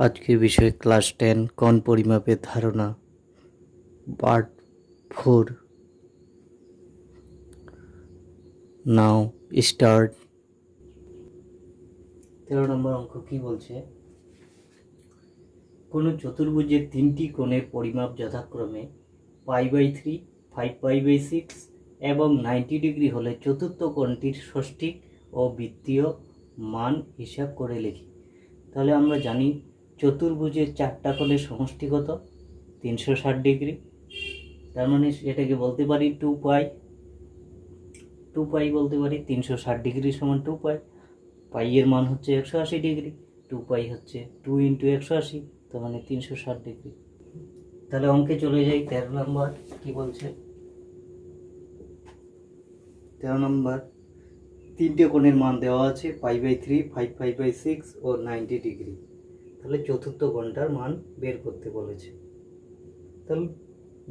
আজকের বিষয় ক্লাস 10 কোণ পরিমাপের ধারণা পার্ট 4। নাও স্টার্ট। 13 নম্বর অঙ্ক কি বলছে? কোন চতুর্ভুজের তিনটি কোণের পরিমাপ যথাক্রমে π/3, 5π/6 এবং 90 ডিগ্রি হলে চতুর্থ কোণটির ষষ্ঠিক ও বৃত্তীয় মান হিসাব করে লিখি। তাহলে আমরা জানি চতুর্ভুজের চারটা কোণের সমষ্টি কত? 360 ডিগ্রি। তার মানে এটাকে বলতে পারি 2π বলতে পারি। 360 ডিগ্রি সমান 2π। পাই এর মান হচ্ছে 180 ডিগ্রি। 2π হচ্ছে 2 × 180, তার মানে 360 ডিগ্রি। তাহলে অঙ্কে চলে যাই। 13 নম্বর কি বলছে? 13 নম্বর তিনটে কোণের মান দেওয়া আছে π/3, 5π/6 ও 90 ডিগ্রি। তাহলে চতুর্থ কোণটার মান বের করতে বলেছে। তাহলে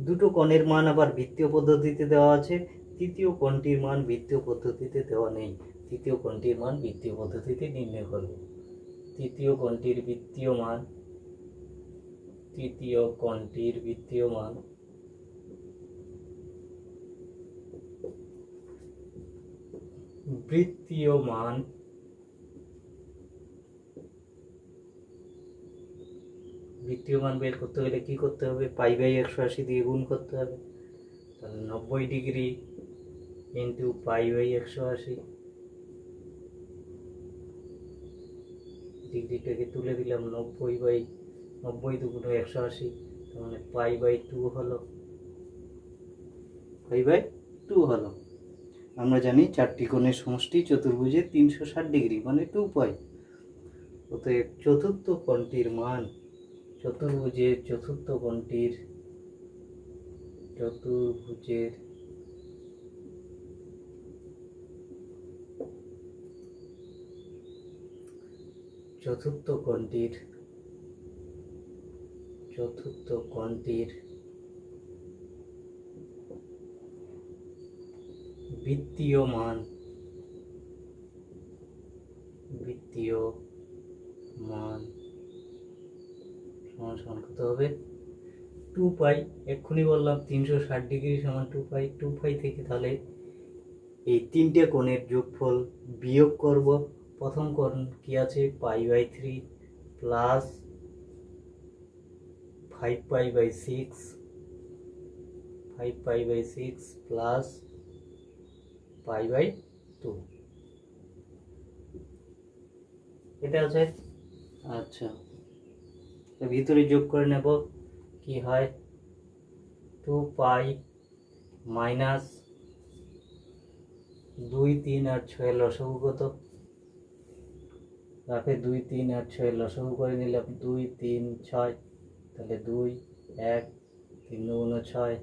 দুটো কোণের মান আবার বৃত্তীয় পদ্ধতিতে দেওয়া আছে। তৃতীয় কোণটির মান বৃত্তীয় পদ্ধতিতে দেওয়া নেই। তৃতীয় কোণটির মান বৃত্তীয় পদ্ধতিতে নির্ণয় করব। তৃতীয় কোণটির বৃত্তীয় মান বৃত্তীয় মান বের করতে গেলে কি করতে হবে? π/180 দিয়ে গুণ করতে হবে। তাহলে 90 ডিগ্রি ইন্টু π/180, ডিগ্রিটাকে তুলে দিলাম। 90 দুগুণ 180, তার মানে π/2 হলো। আমরা জানি চারটি কোণের সমষ্টি চতুর্ভুজের 360 ডিগ্রি মানে 2π। অতএব চতুর্থ কোণটির মান চতুর্ভুজের চতুর্থ কোণটির বৃত্তীয় মান সমান কত হবে? 2π। এক্ষুনি বললাম 360 ডিগ্রি সমান 2π। 2π থেকে তাহলে এই তিনটে কোণের যোগফল বিয়োগ করব। প্রথম কোণ কি আছে? π/3 প্লাস 5π/6 প্লাস π/2, এটা আছে। আচ্ছা, ভিতরে যোগ করে নেব। কি হয়? 2π মাইনাস 2, 3 আর 6 লসাগু কত? রাখে 2, 3 আর 6 লসাগু করে নিলাম। 2, 3, 6, তাহলে 2, 1, 3 দুগুণ 6,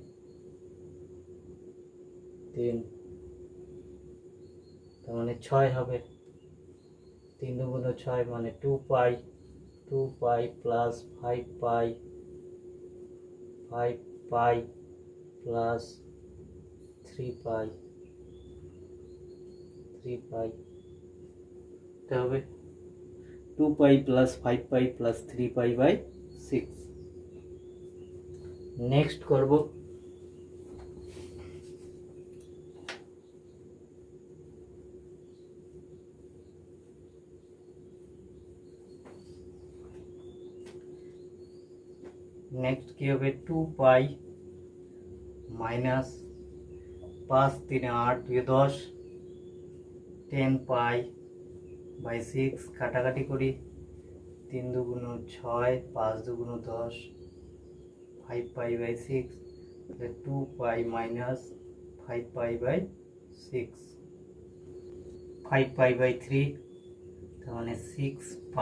3, তার মানে 6 হবে। 3 দুগুণ 6 মানে 2π প্লাস 5π প্লাস 3π এটা হবে 2π প্লাস 5π প্লাস 3π/6। নেক্সট করব। নেক্সট কি হবে? 2π মাইনাস 5, 3, 8, 2, 10, 10π/6 কাটাকাটি করি। 3 দুগুণ 6, 5 দুগুণ 10, 5π/6, 2π মাইনাস 5π/6, 5π/3, তার মানে 6π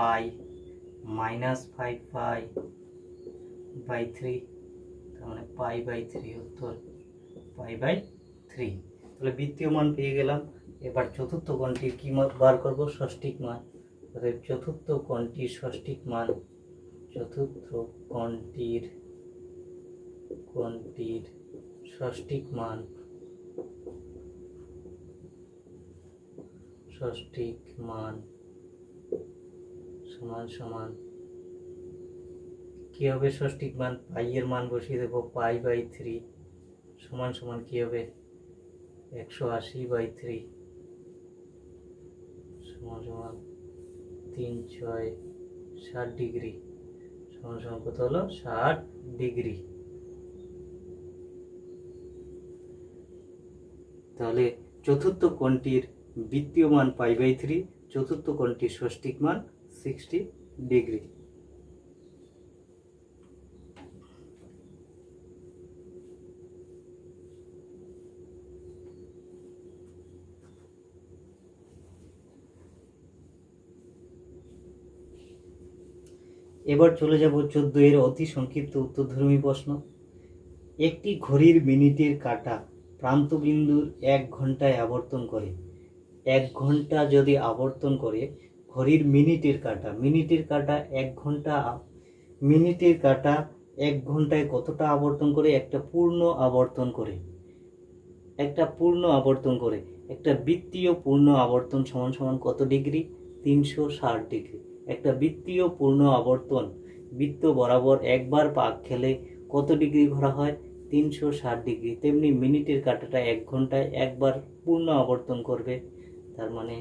মাইনাস 5π/3, তার মানে π/3 উত্তর π/3। তাহলে বৃত্তীয় মান পেয়ে গেলাম। এবার চতুর্থ কোণটির কি বার করব? ষষ্ঠিক মান। অর্থাৎ চতুর্থ কোণটির ষষ্ঠিক মান সমান সমান কি হবে ষষ্ঠিক মান, পাই এর মান বসিয়ে দেবো, পাই/3 সমান সমান কি হবে 180/3 সমান সমান 3/6 60 ডিগ্রি সমান সমান কত হলো 60 ডিগ্রি। তাহলে চতুর্থ কোণটির বৃত্তীয় মান পাই/3, চতুর্থ কোণটির ষষ্ঠিক মান 60 ডিগ্রি। এবার চলে যাব 14 এর অতি সংক্ষিপ্ত উত্তরধর্মী প্রশ্ন। একটি ঘড়ির মিনিটের কাঁটা প্রান্তবিন্দুর 1 ঘন্টায় আবর্তন করে। 1 ঘন্টা যদি আবর্তন করে, ঘড়ির মিনিটের কাঁটা 1 ঘন্টা, মিনিটের কাঁটা 1 ঘন্টায় কতটা আবর্তন করে? একটা পূর্ণ আবর্তন করে। একটা বৃত্তীয় পূর্ণ আবর্তন সমান সমান কত ডিগ্রি? 360 ডিগ্রি। একটা বৃত্তীয় পূর্ণ আবর্তন, বৃত্ত বরাবর একবার পাক খেলে কত ডিগ্রি ঘোরা হয়? 360 ডিগ্রি। তেমনি মিনিটের কাঁটাটা 1 ঘন্টায় একবার পূর্ণ আবর্তন করবে, তার মানে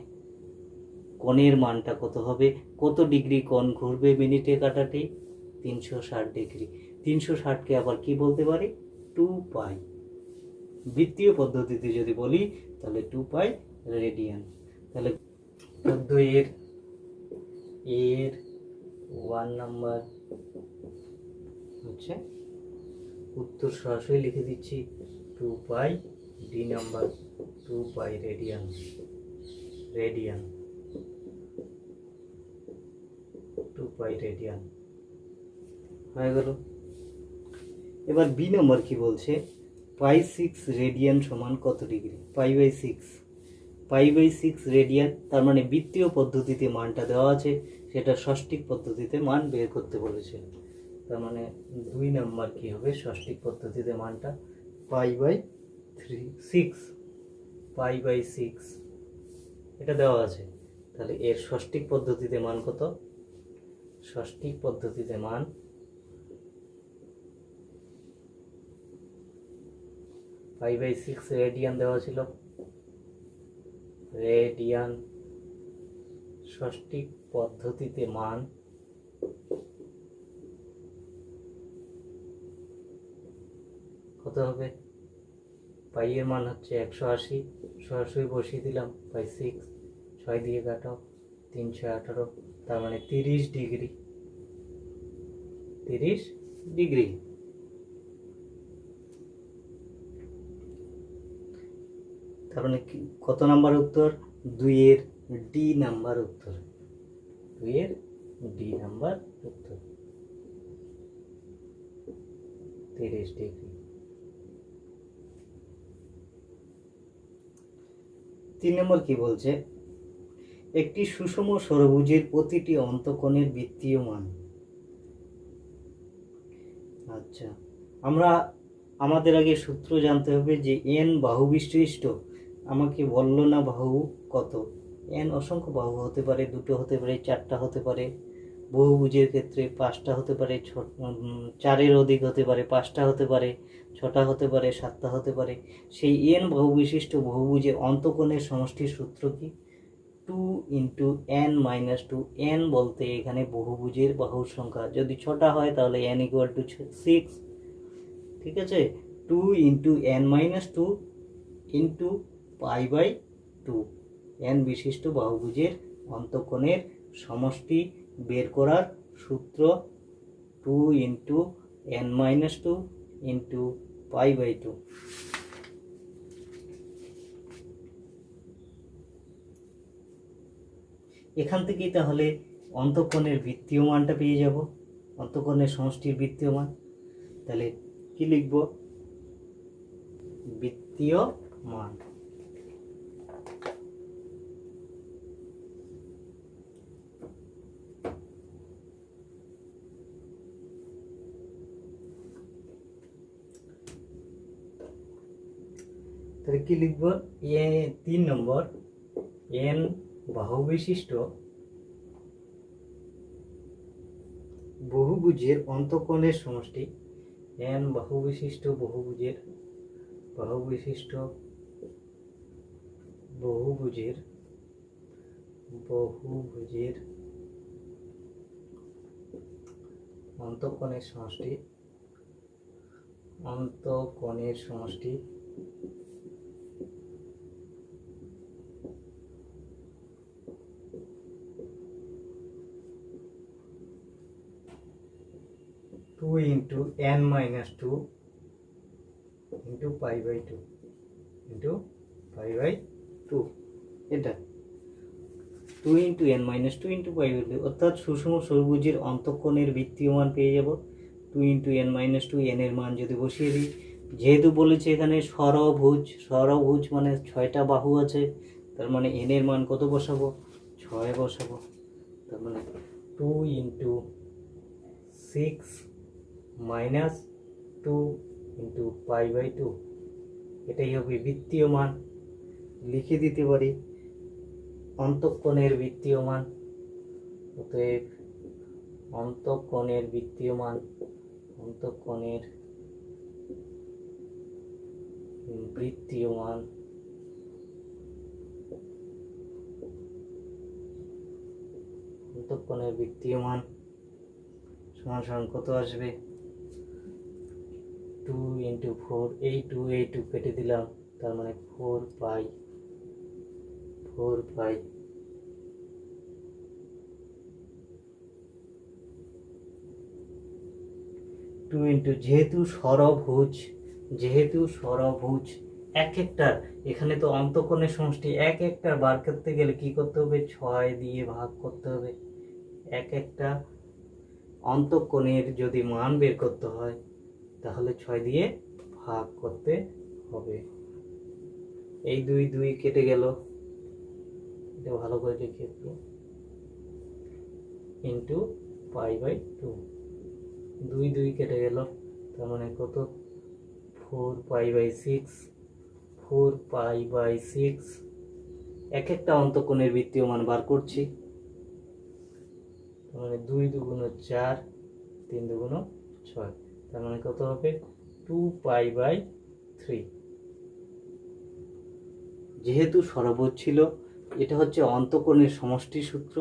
কোণের মানটা কত হবে? কত ডিগ্রি কোণ ঘুরবে মিনিটের কাঁটাটি? 360 ডিগ্রি। 360কে আবার কি বলতে পারি? 2 পাই। বৃত্তীয় পদ্ধতিতে যদি বলি তাহলে 2 পাই রেডিয়ান। তাহলে 14 এর 1 নাম্বার হচ্ছে উত্তর সরাসরি লিখে দিচ্ছি 2 pi. D number 2 pi radian. 2 pi radian হয়ে গেল। এবার বি নম্বর কি বলছে? পাই/6 রেডিয়ান সমান কত ডিগ্রি? পাই/6 রেডিয়ান, তার মানে বৃত্তীয় পদ্ধতিতে মানটা দেওয়া আছে, সেটা ষষ্ঠিক পদ্ধতিতে মান বের করতে বলেছে। তার মানে 2 নাম্বার কি হবে ষষ্ঠিক পদ্ধতিতে মানটা? পাই/6 এটা দেওয়া আছে। তাহলে এর ষষ্ঠিক পদ্ধতিতে মান কত? ষষ্ঠিক পদ্ধতিতে মান পাই/6 রেডিয়ান দেওয়া ছিল। রেডিয়ান ষষ্ঠিক পদ্ধতিতে মান কত হবে? পাই এর মান হচ্ছে 180, সরাসরি বসিয়ে দিলাম পাই/6, 6 দিয়ে কাটাও 318, তার মানে 30 ডিগ্রি। তার মানে কত নাম্বার উত্তর? 2 এর ডি নাম্বার উত্তর। 2 এর ডি নাম্বার উত্তর 30 ডিগ্রি। 3 নম্বর কি বলছে? একটি সুষম ষড়ভুজের প্রতিটি অন্তঃকোণের বৃত্তীয় মান। আচ্ছা, আমাদের আগে সূত্র জানতে হবে যে n বাহু বিশিষ্ট। আমাকে বললো না বাহু কত? n অসংখ্য বাহু হতে পারে, 2টো হতে পারে, 4টা হতে পারে। বহুভুজের ক্ষেত্রে 5টা হতে পারে, 4-এর অধিক হতে পারে, 5টা হতে পারে, 6টা হতে পারে, 7টা হতে পারে। সেই n বাহু বিশিষ্ট বহুভুজের অন্তঃকোণের সমষ্টির সূত্র কি? 2 × n-2। n বলতে এখানে বহুভুজের বাহুর সংখ্যা, যদি 6টা হয় তাহলে n = 6। ঠিক আছে, 2 × n-2 × পাই/2। n বিশিষ্ট বাহুভুজের অন্তঃকোণের সমষ্টি বের করার সূত্র 2 × n-2 × পাই/2। এখান থেকেই তাহলে অন্তঃকোণের বৃত্তীয় মানটা পেয়ে যাব, অন্তঃকোণের সমষ্টির বৃত্তীয় মান। তাহলে কি লিখব? বৃত্তীয় মান। তাহলে কি লিখব? 3 নম্বর, n বাহু বিশিষ্ট বহুভুজের অন্তঃকোণের সমষ্টি n বাহুবিশিষ্ট বহুভুজের বহুভুজের অন্তঃকোণের সমষ্টি 2 into n minus 2 into pi by 2 এটা 2 into n minus 2 into pi by 2 অর্থাৎ সুষম ষড়ভুজের অন্তঃকোণের বৃত্তীয় মান পেয়ে যাব 2 into n minus 2 n এর মান যদি বসিয়ে দিই, যেহেতু বলেছে এখানে ষড়ভুজ মানে 6টা বাহু আছে, তার মানে n এর মান কত বসাবো? 6 বসাবো। তার মানে 2 into 6 minus 2 into pi by 2, এটাই হবে বৃত্তীয় মান। লিখে দিতে পারি অন্তঃকোণের বৃত্তীয় মান। অতএব অন্তঃকোণের বৃত্তীয় মান সমান সমান কত আসবে? 2 into 4, এই 2 কেটে দিলাম, তার মানে 4 পাই 2 into যেহেতু ষড়ভুজ এক একটা, এখানে তো অন্তঃকোণের সমষ্টি এক একটা বার করতে গেলে কি করতে হবে? 6 দিয়ে ভাগ করতে হবে। এক একটা অন্তঃকোণের যদি মান বের করতে হয় তাহলে 6 দিয়ে ভাগ করতে হবে। এই 2 কেটে গেল, এটা ভালো করে দেখি একটু, ইন্টু পাই বাই 2, 2 কেটে গেল, তার মানে কত? 4 পাই বাই 6। এক একটা অন্তঃকোণের বৃত্তীয় মান বার করছি, তার মানে 2 দুগুণ 4, 3 দুগুণ 6, তার মানে কত হবে? 2 পাই বাই 3। যেহেতু ষড়ভুজ ছিল, এটা হচ্ছে অন্তঃকোণের সমষ্টি সূত্র,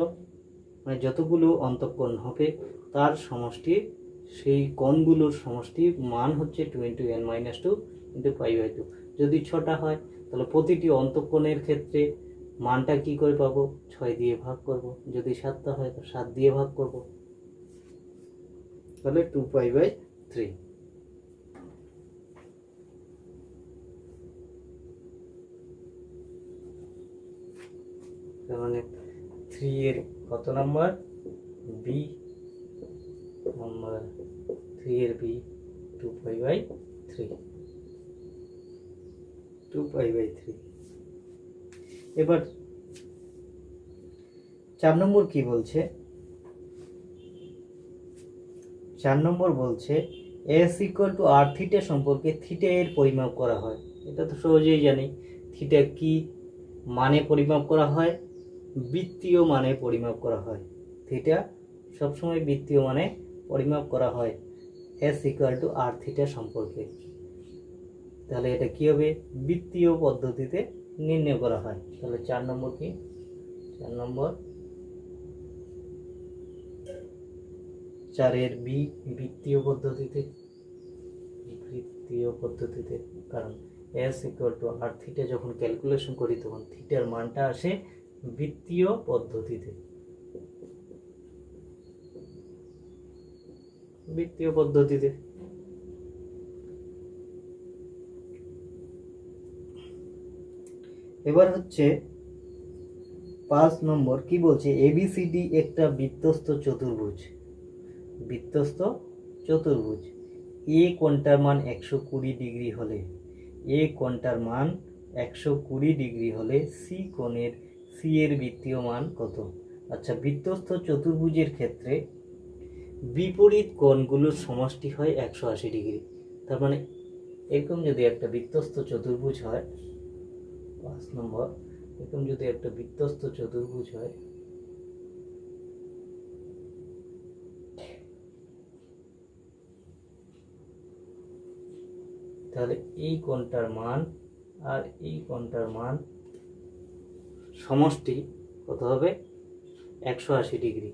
মানে যতগুলো অন্তঃকোণ হবে তার সমষ্টি, সেই কোণগুলোর সমষ্টি মান হচ্ছে 2 into n minus 2 into pi by 2। যদি 6টা হয় তাহলে প্রতিটি অন্তঃকোণের ক্ষেত্রে মানটা কি করে পাবো? 6 দিয়ে ভাগ করব। যদি 7টা হয় তো 7 দিয়ে ভাগ করব, তাহলে 2 pi by 3। তার মানে 3 এর কত নাম্বার? বি নাম্বার 3 এর বি 2 pi by 3। এবার 4 নম্বর কি বলছে? 4 নম্বর বলছে s equal to r theta সম্পর্কে থিটা এর পরিমাপ করা হয়। এটা তো সহজেই জানি, থিটা কি মানে পরিমাপ করা হয়? বৃত্তীয় মানে পরিমাপ করা হয়। থিটা সবসময় বৃত্তীয় মানে পরিমাপ করা হয় s equal to r theta সম্পর্কে। তাহলে এটা কি হবে? বৃত্তীয় পদ্ধতিতে নির্ণয় করা হয়। তাহলে 4 নম্বর কি? 4 নম্বর 4 এর বি বৃত্তীয় পদ্ধতিতে, কারণ s equal to r theta যখন ক্যালকুলেশন করি তখন থিটার মানটা আসে বৃত্তীয় পদ্ধতিতে। এবার হচ্ছে 5 নম্বর কি বলছে? ABCD একটা বৃত্তস্থ চতুর্ভুজ। এ কোণটার মান 120 ডিগ্রি হলে সি এর বৃত্তীয় মান কত? আচ্ছা, বৃত্তস্থ চতুর্ভুজের ক্ষেত্রে বিপরীত কোণগুলোর সমষ্টি হয় 180 ডিগ্রি। তার মানে এরকম যদি একটা বৃত্তস্থ চতুর্ভুজ হয়, 5 নম্বর, এরকম যদি একটা বৃত্তস্থ চতুর্ভুজ হয়, তাহলে এই কোণটার মান আর এই কোণটার মান সমষ্টি কত হবে? 180 ডিগ্রি।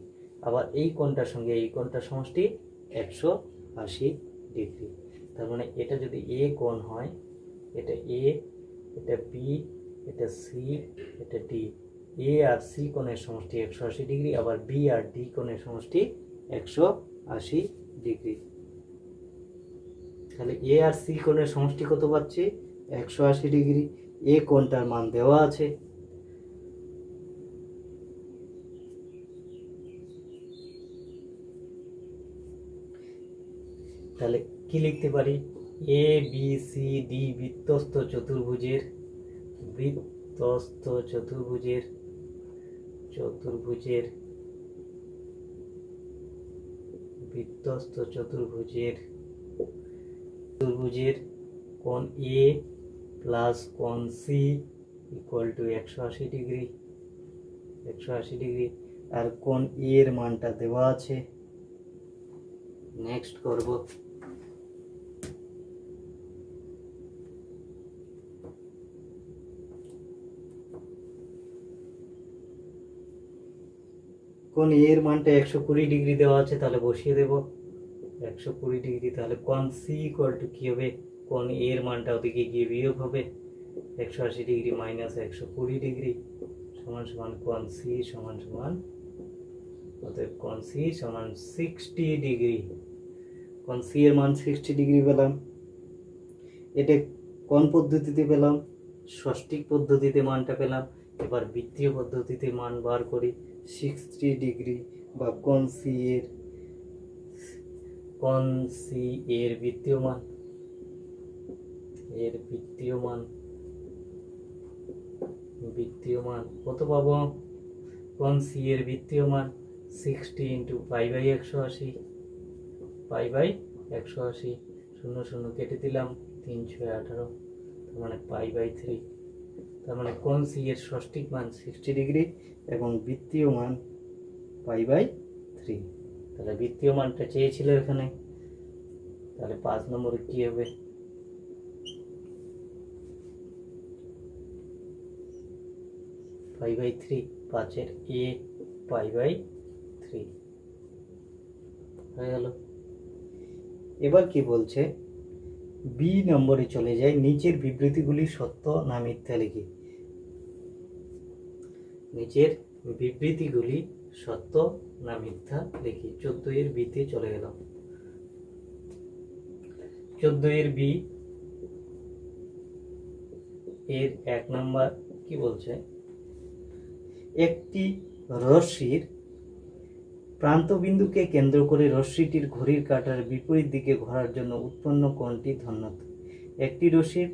আবার এই কোণটার সঙ্গে এই কোণটার সমষ্টি 180 ডিগ্রি। তার মানে এটা যদি এ কোণ হয়, এটা এ, এটা বি, এটা সি, এটা ডি। এ আর সি কোণের সমষ্টি 180 ডিগ্রি, আবার বি আর ডি কোণের সমষ্টি 180 ডিগ্রি। তাহলে এ আর সি কোণের সমষ্টি কত পাচ্ছি? 180 ডিগ্রি। এ কোণটার মান দেওয়া আছে, তাহলে কি লিখতে পারি? এ বি সি ডি বৃত্তস্থ চতুর্ভুজের কোণ এ প্লাস কোণ সি ইকুয়াল টু 180 ডিগ্রি। আর কোণ এ এর মানটা দেওয়া আছে। নেক্সট করব। কোণ এ এর মানটা 120 ডিগ্রি দেওয়া আছে, তাহলে বসিয়ে দেব 120 ডিগ্রি। তাহলে কোণ সি ইকুয়াল টু কি হবে? কোণ এ এর মানটা ওদিকে গিয়ে বিয়োগ হবে, 180 ডিগ্রি মাইনাস 120 ডিগ্রি সমান সমান কোণ সি সমান সমান, অতএব কোণ সি সমান 60 ডিগ্রি। কোণ সি এর মান 60 ডিগ্রি পেলাম। এটা কোন পদ্ধতিতে পেলাম? ষষ্ঠিক পদ্ধতিতে মানটা পেলাম। এবার বৃত্তীয় পদ্ধতিতে মান বার করি। 60 ডিগ্রি বা কোণ সি এর বৃত্তীয় মান কত পাবো? কোণ সি এর বৃত্তীয় মান 60 ইন্টু পাই বাই 180, 0 0 কেটে দিলাম, 3 6 18, তার মানে পাই বাই 3। তার মানে কোণ সি এর ষষ্ঠিক মান 60 ডিগ্রি এবং বৃত্তীয় মান পাই বাই 3। তাহলে বৃত্তীয় মানটা চেয়েছিল এখানে, তাহলে 5 নম্বরে কি হবে? পাই বাই 3, 5 এর এ পাই বাই 3 হয়ে গেল। এবার কি বলছে? বি নম্বরে চলে যাই। নিচের বিবৃতিগুলি সত্য না মিথ্যা লিখি। নিচের বিবৃতিগুলি সত্য না মিথ্যা লিখি। 14 এর বিতে চলে গেলাম। 14 এর বি এর 1 নাম্বার কি বলছে? একটি রশ্মির প্রান্তবিন্দুকে কেন্দ্র করে রশ্মিটির ঘড়ির কাঁটার বিপরীত দিকে ঘোরার জন্য উৎপন্ন কোণটি ধনাত্মক। একটি রশ্মির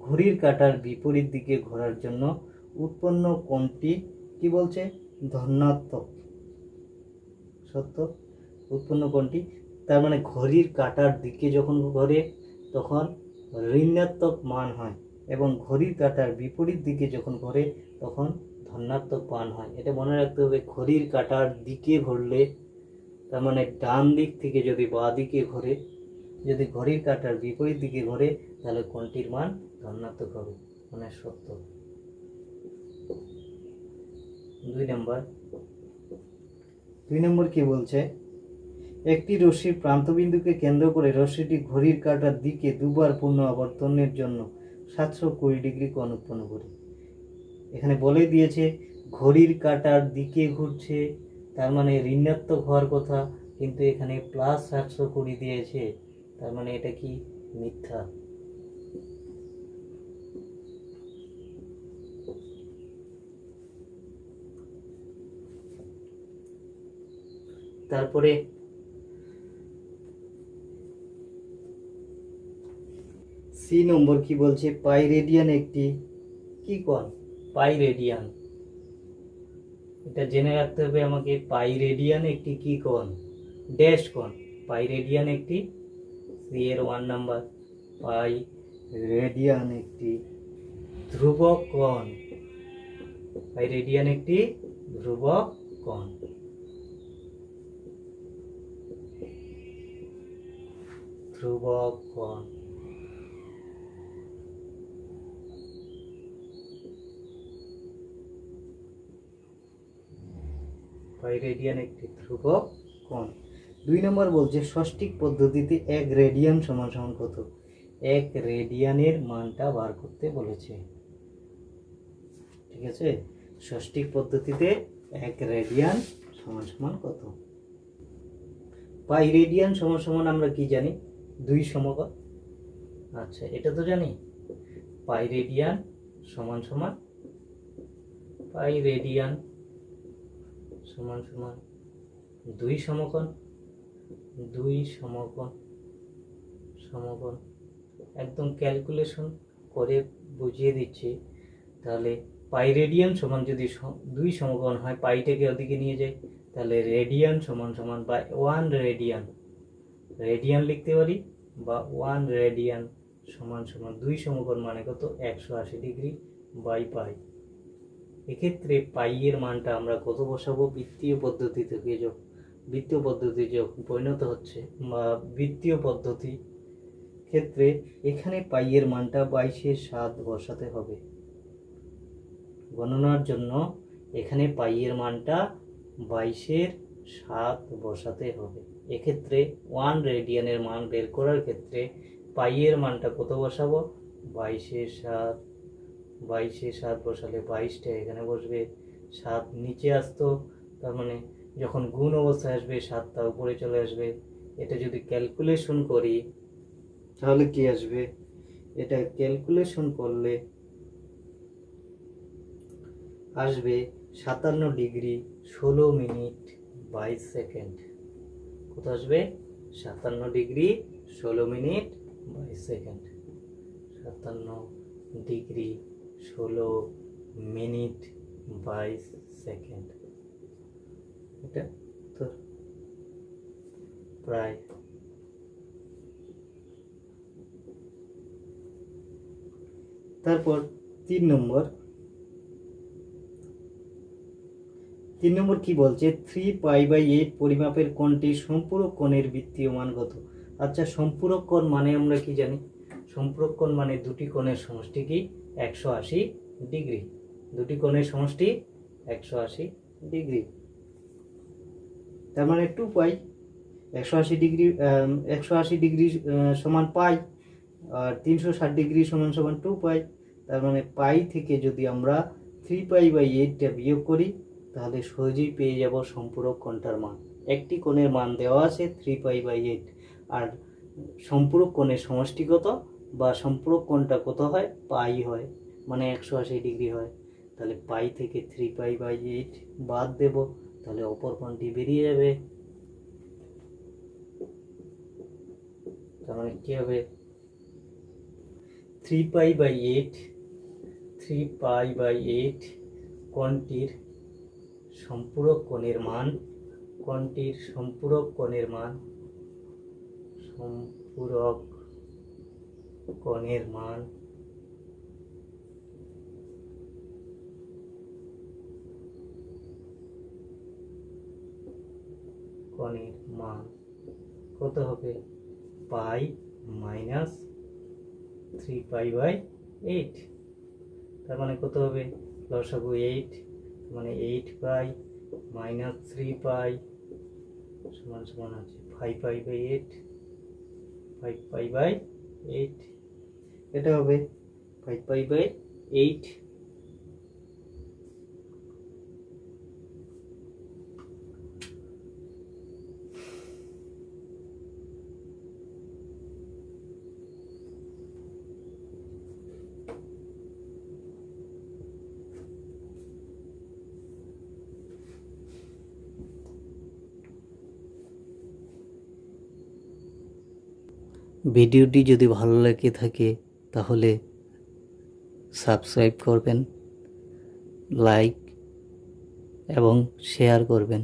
ঘড়ির কাঁটার বিপরীত দিকে ঘোরার জন্য উৎপন্ন কোণটি কি বলছে? ধনাত্মক। সত্য। উৎপন্ন কোণটি, তার মানে ঘড়ির কাঁটার দিকে যখন ঘোরে তখন ঋণাত্মক মান হয়, এবং ঘড়ির কাঁটার বিপরীত দিকে যখন ঘোরে তখন ধনাত্মক মান হয়। এটা মনে রাখতে হবে। ঘড়ির কাঁটার দিকে ঘুরলে, তার মানে ডান দিক থেকে যদি বাঁ দিকে ঘোরে, যদি ঘড়ির কাঁটার বিপরীত দিকে ঘোরে, তাহলে কোণটির মান ধনাত্মক হবে, মানে সত্য। 2 নম্বর কি বলছে? একটি রশ্মির প্রান্তবিন্দুকে কেন্দ্র করে রশ্মিটি ঘড়ির কাঁটার দিকে দুবার পূর্ণ আবর্তনের জন্য 720 ডিগ্রি কোণ উৎপন্ন করে। এখানে বলে দিয়েছে ঘড়ির কাঁটার দিকে ঘুরছে, তার মানে ঋণাত্মক হওয়ার কথা, কিন্তু এখানে প্লাস 720 দিয়েছে, তার মানে এটা কি? মিথ্যা। তারপরে সি নম্বর কি বলছে? পাই রেডিয়ান একটি কি কোণ? পাই রেডিয়ান, এটা জেনে রাখতে হবে আমাকে। পাই রেডিয়ান একটি কি কোণ? ড্যাশ কোণ। পাই রেডিয়ান একটি, সি এর 1 নাম্বার, পাই রেডিয়ান একটি ধ্রুবক কোণ। পাই রেডিয়ান একটি ধ্রুবক কোণ। পাই রেডিয়ান একটি ধ্রুবক কোণ। 2 নম্বর বলছে ষষ্ঠিক পদ্ধতিতে 1 রেডিয়ান সমান সমান কত? 1 রেডিয়ানের মানটা বার করতে বলেছে। ঠিক আছে, ষষ্ঠিক পদ্ধতিতে 1 রেডিয়ান সমান সমান কত? পাই রেডিয়ান সমান সমান আমরা কি জানি? 2 সমকোণ। আচ্ছা, এটা তো জানি। পাই রেডিয়ান সমান সমান পাই রেডিয়ান সমান সমান 2 সমকোণ। 2 সমকোণ একদম ক্যালকুলেশন করে বুঝিয়ে দিচ্ছি। তাহলে পাই রেডিয়ান সমান যদি 2 সমকোণ হয়, পাইটাকে ওদিকে নিয়ে যাই, তাহলে রেডিয়ান সমান সমান বা 1 রেডিয়ান, রেডিয়ান লিখতে পারি, বা 1 রেডিয়ান সমান সমান 2 সমকোণ মানে কত? 180 ডিগ্রি বাই পাই। এক্ষেত্রে পাই এর মানটা আমরা কত বসাবো? বৃত্তীয় পদ্ধতি থেকে বৃত্তীয় পদ্ধতি যখন পরিণত হচ্ছে বা বৃত্তীয় পদ্ধতি ক্ষেত্রে এখানে পাই এর মানটা 22/7 বসাতে হবে গণনার জন্য। এখানে পাই এর মানটা 22/7 বসাতে হবে। এক্ষেত্রে 1 রেডিয়ানের মান বের করার ক্ষেত্রে পাই এর মানটা কত বসাবো? 22/7। 22/7 বসালে 22টা এখানে বসবে, 7 নিচে আসতো, তার মানে যখন গুণ অবস্থায় আসবে 7টা উপরে চলে আসবে। এটা যদি ক্যালকুলেশন করি তাহলে কি আসবে? এটা ক্যালকুলেশন করলে আসবে 57 ডিগ্রি 16 মিনিট 22 সেকেন্ড। কত আসবে? 57 degree 16 minute 22 second. 57 degree 16 minute 22 second. এটা তো প্রায়। তারপর 3 নম্বর কি বলছে? 3π/8 পরিমাপের কোণটির সম্পূরক কোণের বৃত্তীয় মান কত? আচ্ছা, সম্পূরক কোণ মানে আমরা কি জানি? সম্পূরক কোণ মানে দুটি কোণের সমষ্টি কি? 180 ডিগ্রি। দুটি কোণের সমষ্টি 180 ডিগ্রি, তার মানে 2π। 180 ডিগ্রি 180 ডিগ্রি সমান পাই, আর 360 ডিগ্রি সমান সমান 2π। তার মানে পাই থেকে যদি আমরা 3π/8টা বিয়োগ করি তাহলে সহজেই পেয়ে যাব সম্পূরক কোণটার মান। একটি কোণের মান দেওয়া আছে 3π/8, আর সম্পূরক কোণের সমষ্টি কত বা সম্পূরক কোণটা কত হয়? পাই হয়, মানে 180 ডিগ্রি হয়। তাহলে পাই থেকে 3π/8 বাদ দেব, তাহলে অপর কোণটি বেরিয়ে যাবে। তার মানে কি হবে? 3π/8 কোণটির সম্পূরক কোণের মান, সম্পূরক কোণের মান কত হবে? পাই মাইনাস 3π/8। তার মানে কত হবে? লসাগু 8, মানে 8π মাইনাস 3π সমান সমান আছে 5π/8। এটা হবে 5π/8। ভিডিওটি যদি ভালো লেগে থাকে তাহলে সাবস্ক্রাইব করবেন, লাইক এবং শেয়ার করবেন।